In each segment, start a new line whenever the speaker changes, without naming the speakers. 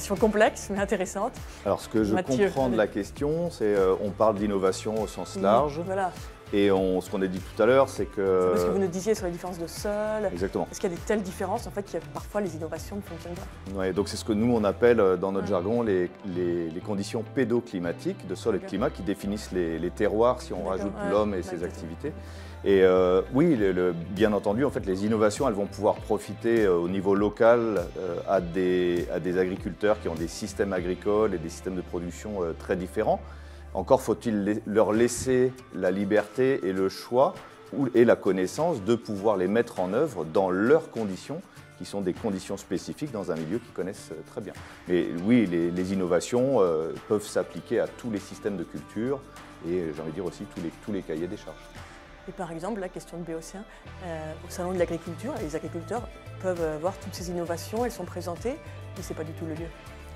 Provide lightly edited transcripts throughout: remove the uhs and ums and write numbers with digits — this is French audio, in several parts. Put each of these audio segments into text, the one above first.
Question complexe, mais intéressante.
Alors, ce que je
Mathieu,
comprends de
allez.
la question, c'est on parle d'innovation au sens large.
Voilà.
Et ce qu'on a dit tout à l'heure, c'est que...
C'est ce que vous nous disiez sur les différences de sol.
Exactement.
Est-ce qu'il y a des telles différences en fait, qu'il y a parfois les innovations ne fonctionnent pas?
Ouais, donc c'est ce que nous on appelle dans notre jargon les conditions pédoclimatiques de sol et de climat qui définissent les terroirs si on rajoute l'homme et ses activités. Et oui, bien entendu, en fait, les innovations, elles vont pouvoir profiter au niveau local à des agriculteurs qui ont des systèmes agricoles et des systèmes de production très différents. Encore faut-il leur laisser la liberté et le choix et la connaissance de pouvoir les mettre en œuvre dans leurs conditions, qui sont des conditions spécifiques dans un milieu qu'ils connaissent très bien. Mais oui, les innovations peuvent s'appliquer à tous les systèmes de culture et j'ai envie de dire aussi tous les cahiers des charges.
Et par exemple, la question de Béotien, au Salon de l'Agriculture, les agriculteurs peuvent voir toutes ces innovations, elles sont présentées, mais ce n'est pas du tout le lieu.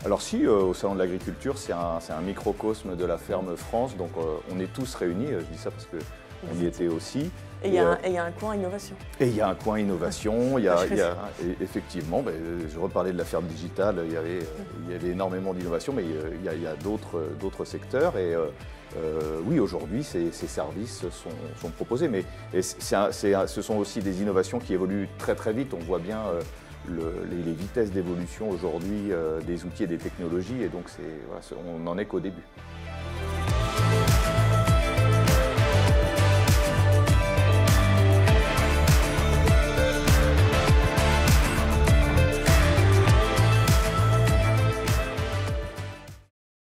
Alors si, au Salon de l'Agriculture, c'est un microcosme de la ferme France, donc on est tous réunis, je dis ça parce qu'on y était aussi.
Et il y a un coin innovation.
Et il y a un coin innovation, effectivement, je reparlais de la ferme digitale, il y avait énormément d'innovation, mais il y a d'autres secteurs. Et oui, aujourd'hui, ces services sont proposés, mais ce sont aussi des innovations qui évoluent très très vite. On voit bien les vitesses d'évolution aujourd'hui des outils et des technologies, et donc on n'en est qu'au début.